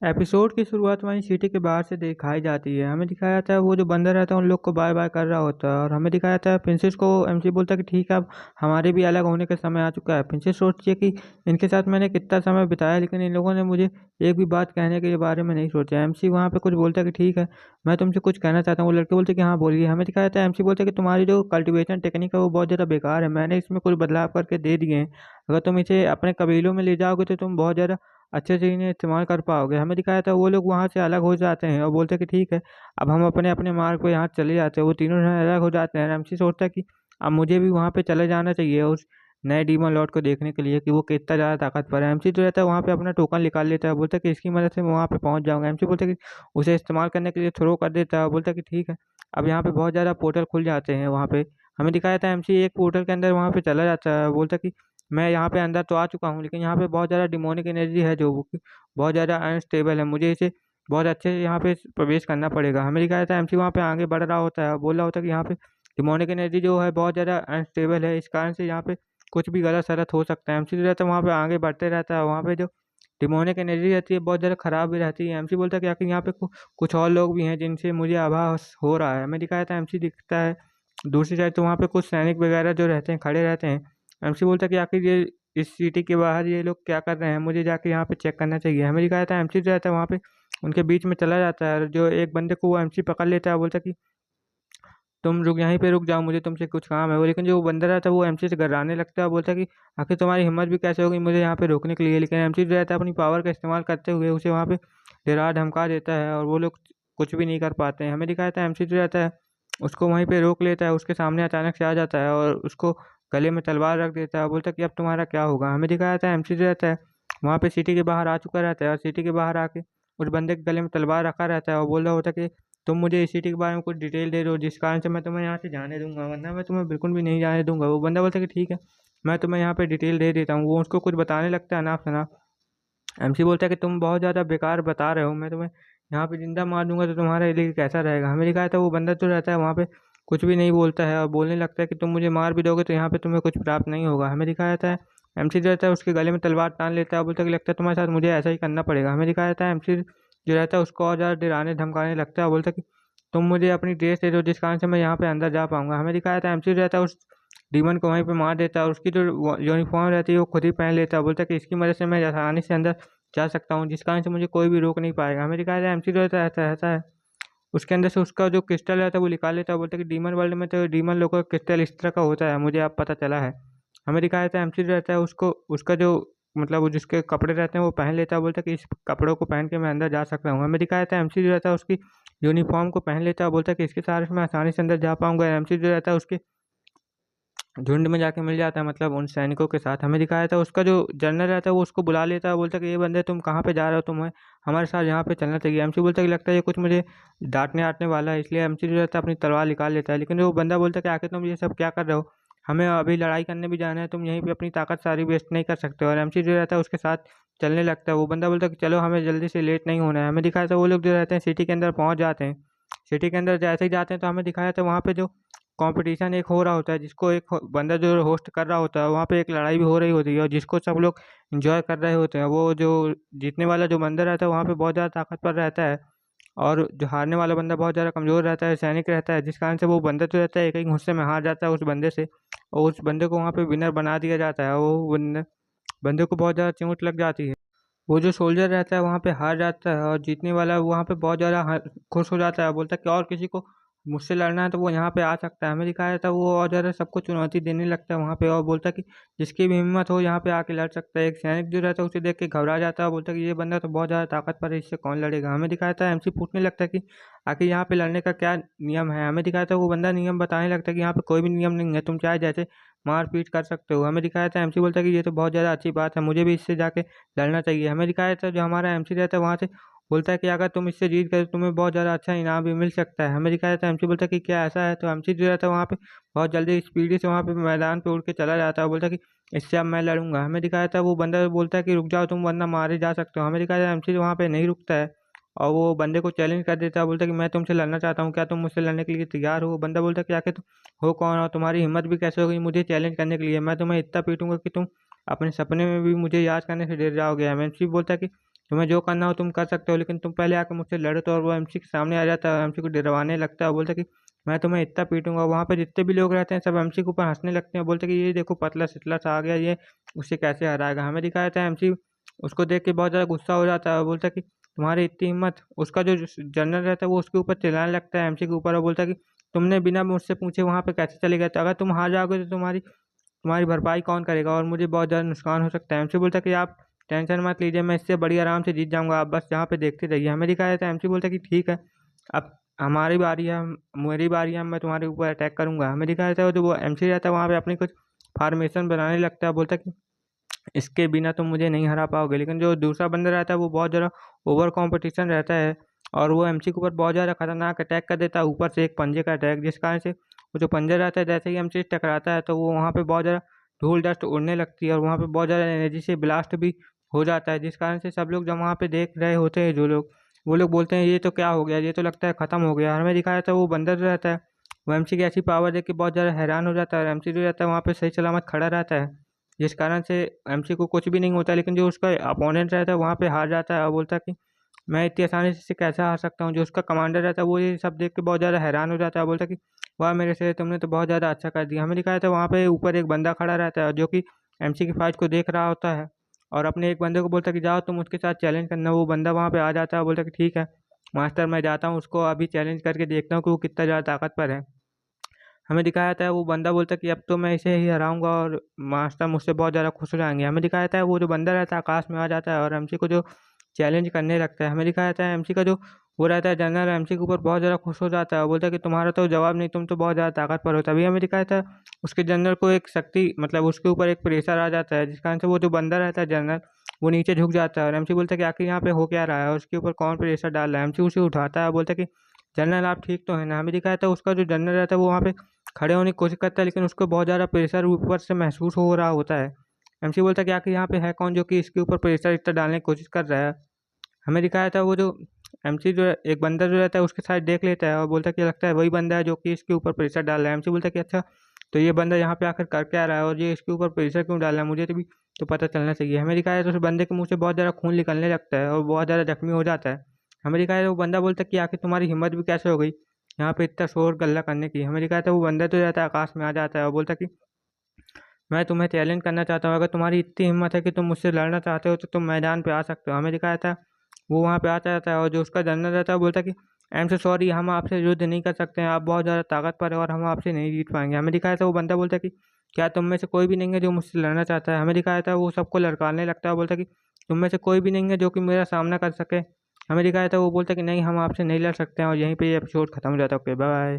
Episode की शुरुआत वहीं सिटी के बाहर से दिखाई जाती है। हमें दिखाया जाता है वो जो बंदर रहता है उन लोग को बाय बाय कर रहा होता है और हमें दिखाया जाता है प्रिंसेस को एमसी बोलता है कि ठीक है अब हमारे भी अलग होने का समय आ चुका है। प्रिंसेस सोचती है कि इनके साथ मैंने कितना समय बिताया लेकिन इन लोगों ने मुझे एक भी बात कहने के बारे में नहीं सोचा। एमसी वहाँ पे कुछ बोलता है कि ठीक है मैं तुमसे कुछ कहना चाहता हूँ। वो लड़के बोलते हैं कि हाँ बोलिए। हमें दिखाया जाता है एमसी बोलता है कि तुम्हारी जो कल्टीवेशन टेक्निक है वो बहुत ज़्यादा बेकार है, मैंने इसमें कुछ बदलाव करके दे दिए हैं। अगर तुम इसे अपने कबीलों में ले जाओगे तो तुम बहुत ज़्यादा अच्छे से इन्हें इस्तेमाल कर पाओगे। हमें दिखाया था वो लोग वहाँ से अलग हो जाते हैं और बोलते हैं कि ठीक है अब हम अपने अपने मार्ग पे यहाँ चले जाते हैं। वो तीनों जने अलग हो जाते हैं। रैमसी सोचता है कि अब मुझे भी वहाँ पे चले जाना चाहिए उस नए डीमन लॉर्ड को देखने के लिए कि वो कितना ज़्यादा ताकतवर है। एमसी जो रहता है वहाँ पे अपना टोकन निकाल लेता है, बोलता है कि इसकी मदद से मैं वहाँ पे पहुँच जाऊँगा। एमसी बोलता है कि उसे इस्तेमाल करने के लिए थ्रो कर देता है, बोलता है कि ठीक है अब यहाँ पे बहुत ज़्यादा पोर्टल खुल जाते हैं वहाँ पे। हमें दिखाया था एमसी एक पोर्टल के अंदर वहाँ पे चला जाता है, बोलता है कि मैं यहाँ पे अंदर तो आ चुका हूँ लेकिन यहाँ पे बहुत ज़्यादा डिमोनिक एनर्जी है जो बहुत ज़्यादा अनस्टेबल है, मुझे इसे बहुत अच्छे से यहाँ पे प्रवेश करना पड़ेगा। हमें दिखाया था एमसी वहाँ पे आगे बढ़ रहा होता है और बोल रहा होता है कि यहाँ पे डिमोनिक एनर्जी जो है बहुत ज़्यादा अनस्टेबल है, इस कारण से यहाँ पे कुछ भी गलत सलत हो सकता है। एमसी जो रहता है वहाँ पे आगे बढ़ते रहता है, वहाँ पे जो डिमोनिक एनर्जी रहती है बहुत ज़्यादा खराब भी रहती है। एमसी बोलता है कि आखिर यहाँ पे कुछ और लोग भी हैं जिनसे मुझे आभास हो रहा है। हमें दिखाया था एमसी दिखता है दूसरी साइड तो वहाँ पे कुछ सैनिक वगैरह जो रहते हैं खड़े रहते हैं। एमसी बोलता है कि आखिर ये इस सिटी के बाहर ये लोग क्या कर रहे हैं, मुझे जाके यहाँ पे चेक करना चाहिए। हमें दिखाया था एमसी जो रहता है वहाँ पे उनके बीच में चला जाता है और जो एक बंदे को वो एमसी पकड़ लेता है, बोलता है कि तुम रुक यहीं पे रुक जाओ, मुझे तुमसे कुछ काम है। वो लेकिन जो बंदा रहता है वो एमसी से घबराने लगता है और बोलता है कि आखिर तुम्हारी हिम्मत भी कैसे होगी मुझे यहाँ पे रोकने के लिए। लेकिन एमसी जो रहता है अपनी पावर का इस्तेमाल करते हुए उसे वहाँ पे डरा धमका देता है और वो लोग कुछ भी नहीं कर पाते हैं। हमें दिखाया था एमसी जो रहता है उसको वहीं पे रोक लेता है, उसके सामने अचानक से आ जाता है और उसको गले में तलवार रख देता है और बोलता है कि अब तुम्हारा क्या होगा। हमें दिखाया था एमसी जो रहता है वहाँ पे सिटी के बाहर आ चुका रहता है और सिटी के बाहर आके उस बंदे के गले में तलवार रखा रहता है और बोल रहा होता है कि तुम मुझे इस सिटी के बारे में कुछ डिटेल दे दो जिस कारण से मैं तुम्हें यहाँ से जाने दूंगा, वरना मैं तुम्हें बिल्कुल भी नहीं जाने दूंगा। वो बंदा बोलता है कि ठीक है मैं तुम्हें यहाँ पे डिटेल दे देता हूँ। वो उसको कुछ बताने लगता है अनाप शनाप। एमसी बोलता है कि तुम बहुत ज़्यादा बेकार बता रहे हो, मैं तुम्हें यहाँ पे जिंदा मार दूंगा तो तुम्हारे लिए कैसा रहेगा। हमें दिखाया था वो बंदा जो रहता है वहाँ पे कुछ भी नहीं बोलता है और बोलने लगता है कि तुम मुझे मार भी दोगे तो यहाँ पे तुम्हें कुछ प्राप्त नहीं होगा। हमें दिखाया जाता है एमसी जो रहता है उसके गले में तलवार टान लेता है और बोलता है कि लगता है तुम्हारे साथ मुझे ऐसा ही करना पड़ेगा। हमें दिखाया जाता है एमसी जो रहता है उसको और ज़्यादा डराने धमकाने लगता है और बोलता है कि तुम मुझे अपनी ड्रेस दे दो जिस कारण से मैं यहाँ पे अंदर जा पाऊंगा। हमें दिखाया था एमसी जो रहता है उस डीमन को वहीं पे मार देता है और उसकी जो यूनिफॉर्म रहती है वो खुद ही पहन लेता है, बोलता है कि इसकी मदद से मैं आसानी से अंदर जा सकता हूँ जिस कारण से मुझे कोई भी रोक नहीं पाएगा। हमें दिखाया जाए एमसी जो रहता है उसके अंदर से उसका जो क्रिस्टल रहता है वो निकाल लेता है, बोलता है कि डीमन वर्ल्ड में तो डीमन लोगों का क्रिस्टल इस तरह का होता है, मुझे अब पता चला है। हमें दिखाया जाता है एमसी जो रहता है उसको उसका जो मतलब वो जिसके कपड़े रहते हैं वो पहन लेता है, बोलता है कि इस कपड़ों को पहन के मैं अंदर जा सकता हूँ। हमें दिखाया जाता है एमसी जो रहता है उसकी यूनिफॉर्म को पहन लेता है, बोलता है कि इसके सहारे से मैं आसानी से अंदर जा पाऊंगा। एमसी जो रहता है उसके झुंड में जाके मिल जाता है मतलब उन सैनिकों के साथ। हमें दिखाया था उसका जो जनरल रहता है वो उसको बुला लेता है, बोलता है कि ये बंदे तुम कहाँ पे जा रहे हो, तुम्हें हमारे साथ यहाँ पे चलना चाहिए। एमसी बोलता है कि लगता है ये कुछ मुझे डांटने आटने वाला है, इसलिए एमसी जो रहता है अपनी तलवार निकाल लेता है। लेकिन वो बंदा बोलता है कि आखिर तुम ये सब क्या कर रहे हो, हमें अभी लड़ाई करने भी जाना है, तुम यहीं पे अपनी ताकत सारी वेस्ट नहीं कर सकते हो। और एमसी जो रहता है उसके साथ चलने लगता है। वो बंदा बोलता है कि चलो हमें जल्दी से लेट नहीं होना है। हमें दिखाया था वो लोग जो रहते हैं सिटी के अंदर पहुंच जाते हैं। सिटी के अंदर जैसे ही जाते हैं तो हमें दिखाया था वहाँ पे जो कंपटीशन एक हो रहा होता है जिसको एक बंदा जो होस्ट कर रहा होता है, वहाँ पे एक लड़ाई भी हो रही होती है और जिसको सब लोग एंजॉय कर रहे होते हैं। वो जो जीतने वाला जो बंदा रहता है वहाँ पे बहुत ज़्यादा ताकतवर रहता है और जो हारने वाला बंदा बहुत ज़्यादा कमज़ोर रहता है, सैनिक रहता है, जिस कारण से वो बंदा जो रहता है एक ही गुस्से में हार जाता है उस बंदे से और उस बंदे को वहाँ पे विनर बना दिया जाता है। वो बंदे को बहुत ज़्यादा चोट लग जाती है। वो जो सोल्जर रहता है वहाँ पे हार जाता है और जीतने वाला वहाँ पे बहुत ज़्यादा खुश हो जाता है, बोलता है कि और किसी को मुझसे लड़ना है तो वो यहाँ पे आ सकता है। हमें दिखाया जाता है वो और ज़्यादा सबको चुनौती देने लगता है वहाँ पे और बोलता है कि जिसकी भी हिम्मत हो यहाँ पे आके लड़ सकता है। एक सैनिक जो रहता है उसे देख के घबरा जाता है और बोलता है कि ये बंदा तो बहुत ज़्यादा ताकतवर है, इससे कौन लड़ेगा। हमें दिखाया जाता है एमसी पूछने लगता है कि आखिर यहाँ पे लड़ने का क्या नियम है। हमें दिखाया जाता है वो बंदा नियम बताने लगता है कि यहाँ पे कोई भी नियम नहीं है, तुम चाहे जैसे मारपीट कर सकते हो। हमें दिखाया जाता है एमसी बोलता है कि ये तो बहुत ज़्यादा अच्छी बात है, मुझे भी इससे जाके लड़ना चाहिए। हमें दिखाया जाता है जो हमारा एमसी रहता है वहाँ से बोलता है कि अगर तुम इससे जीत गए तो तुम्हें बहुत ज़्यादा अच्छा इनाम भी मिल सकता है। हमें दिखाया जाता है एमसी बोलता है कि क्या ऐसा है, तो एमसी जो रहता है वहाँ पे बहुत जल्दी स्पीडी से वहाँ पे मैदान पे उड़ के चला जाता है, बोलता है कि इससे अब मैं लड़ूंगा। हमें दिखाया जाता है वो बंदा बोलता है कि रुक जाओ तुम वरना मारे जा सकते हो। हमें दिखाया जाता है एमसी वहाँ पे नहीं रुकता है और वो बंदे को चैलेंज कर देता है, बोलता है कि मैं तुमसे लड़ना चाहता हूँ, क्या तुम मुझसे लड़ने के लिए तैयार हो। बंदा बोलता है कि आखिर तुम हो कौन और तुम्हारी हिम्मत भी कैसे हो गई मुझे चैलेंज करने के लिए, मैं तुम्हें इतना पीटूंगा कि तुम अपने सपने में भी मुझे याद करने से डर जाओगे। एमएनसी बोलता है कि तुम्हें जो करना हो तुम कर सकते हो, लेकिन तुम पहले आके मुझसे लड़ो। तो और वो एमसी के सामने आ जाता है, एमसी को डरवाने लगता है और बोलता है कि मैं तुम्हें इतना पीटूंगा। वहाँ पे जितने भी लोग रहते हैं सब एमसी के ऊपर हंसने लगते हैं, बोलते हैं कि ये देखो पतला सितला सा आ गया, ये उससे कैसे हराएगा। हमें दिखाया जाता है एमसी उसको देख के बहुत ज़्यादा गुस्सा हो जाता है और बोलता है कि तुम्हारी इतनी हिम्मत। उसका जो जनरल रहता है वो उसके ऊपर चिल्लाने लगता है एमसी के ऊपर और बोलता है कि तुमने बिना मुझसे पूछे वहाँ पे कैसे चले गए थे? अगर तुम हार जाओगे तो तुम्हारी तुम्हारी भरपाई कौन करेगा और मुझे बहुत ज़्यादा नुकसान हो सकता है। एमसी बोलता है कि आप टेंशन मत लीजिए, मैं इससे बड़ी आराम से जीत जाऊंगा, आप बस यहाँ पे देखते रहिए। हमें दिखाया जाता है एमसी बोलता है कि ठीक है, अब हमारी बारी है, मेरी बारी है, मैं तुम्हारे ऊपर अटैक करूंगा। हमें दिखाया जाता है जो वो एमसी रहता है वहाँ पे अपनी कुछ फार्मेशन बनाने लगता है, बोलता है कि इसके बिना तुम मुझे नहीं हरा पाओगे। लेकिन जो दूसरा बंदा रहता है वो बहुत ज़्यादा ओवर कंपटीशन रहता है और वो एमसी के ऊपर बहुत ज़्यादा खतरनाक अटैक कर देता है, ऊपर से एक पंजे का अटैक, जिस कारण से वो जो पंजा रहता है जैसे ही एमसी से टकराता है तो वो वहाँ पे बहुत ज़्यादा धूल डस्ट उड़ने लगती है और वहाँ पे बहुत ज़्यादा एनर्जी से ब्लास्ट भी हो जाता है, जिस कारण से सब लोग जब वहाँ पे देख रहे होते हैं जो लोग, वो लोग बोलते हैं ये तो क्या हो गया, ये तो लगता है ख़त्म हो गया। हमें दिखाया था वो बंदर जो रहता है वो एमसी की ऐसी पावर देख के बहुत ज़्यादा हैरान हो जाता है और एमसी जो रहता है वहाँ पे सही सलामत खड़ा रहता है, जिस कारण से एमसी को कुछ भी नहीं होता। लेकिन जो उसका अपोनेंट रहता है वहाँ पे हार जाता है और बोलता है कि मैं इतनी आसानी से कैसे हार सकता हूँ। जो उसका कमांडर रहता है वो ये सब देख के बहुत ज़्यादा हैरान हो जाता है, बोलता है कि वाह मेरे से तुमने तो बहुत ज़्यादा अच्छा कर दिया। हमें दिखाया था वहाँ पे ऊपर एक बंदा खड़ा रहता है जो कि एमसी की फाइट को देख रहा होता है और अपने एक बंदे को बोलता है कि जाओ तुम उसके साथ चैलेंज करना। वो बंदा वहाँ पे आ जाता है, बोलता है कि ठीक है मास्टर, मैं जाता हूँ उसको अभी चैलेंज करके देखता हूँ कि वो कितना ज़्यादा ताकतवर है। हमें दिखाया जाता है वो बंदा बोलता है कि अब तो मैं इसे ही हराऊंगा और मास्टर मुझसे बहुत ज़्यादा खुश हो जाएंगे। हमें दिखाया जाता है वो जो बंदा रहता है आकाश में आ जाता है और एमसी को जो चैलेंज करने लगता है। हमें दिखाया जाता है एमसी का जो वो रहता है जनरल, एमसी के ऊपर बहुत ज़्यादा खुश हो जाता है और बोलता है कि तुम्हारा तो जवाब नहीं, तुम तो बहुत ज़्यादा ताकतवर हो। तभी हमें दिखाया था उसके जनरल को एक शक्ति, मतलब उसके ऊपर एक प्रेशर आ जाता है, जिस कारण से वो जो बंदा रहता है जनरल वो नीचे झुक जाता है और एमसी बोलता है कि आखिर यहाँ पे हो क्या रहा है और उसके ऊपर कौन प्रेशर डाल रहा है। एमसी उसे उठाता है, बोलता है कि जनरल आप ठीक तो है ना। हमें दिखाया था उसका जो जनरल रहता है वो वहाँ पे खड़े होने की कोशिश करता है, लेकिन उसको बहुत ज़्यादा प्रेशर ऊपर से महसूस हो रहा होता है। एमसी बोलता है कि आखिर यहाँ पे है कौन जो कि इसके ऊपर प्रेशर इतना डालने की कोशिश कर रहा है। हमें दिखाया था वो जो एमसी जो एक बंदा जो रहता है उसके साथ देख लेता है और बोलता है कि लगता है वही बंदा है जो कि इसके ऊपर प्रेशर डाल रहा है। एमसी बोलता है कि अच्छा, तो ये बंदा यहाँ पे आकर कर क्या रहा है और ये इसके ऊपर प्रेशर क्यों डाल रहा है, मुझे तो भी तो पता चलना चाहिए। हमें दिखाया तो उस बंदे के मुंह से बहुत ज़्यादा खून निकलने लगता है और बहुत ज़्यादा जख्मी हो जाता है। हमें दिखाया था वो बंदा बोलता है कि आखिर तुम्हारी हिम्मत भी कैसे हो गई यहाँ पे इतना शोर गल्ला करने की। हमें दिखाया था वो बंदा तो रहता है आकाश में आ जाता है और बोलता है कि मैं तुम्हें चैलेंज करना चाहता हूँ, अगर तुम्हारी इतनी हिम्मत है कि तुम मुझसे लड़ना चाहते हो तो तुम मैदान पे आ सकते हो। हमें दिखाया था वो वहाँ पे आता रहता है और जो उसका जनरल रहता है वो बोलता है कि आई एम सो सॉरी, हम आपसे युद्ध नहीं कर सकते हैं, आप बहुत ज़्यादा ताकतवर है और हम आपसे नहीं जीत पाएंगे। हमें दिखाया था वो बंदा बोलता है कि क्या तुम में से कोई भी नहीं है जो मुझसे लड़ना चाहता है। हमें दिखाया था वो सबको लड़काने लगता है और बोलता है कि तुम में से कोई भी नहीं है जो कि मेरा सामना कर सके। हमें दिखाया था वो बोलता है कि नहीं, हम आपसे नहीं लड़ सकते हैं और यहीं पे ये एपिसोड खत्म हो जाता है। Okay bye.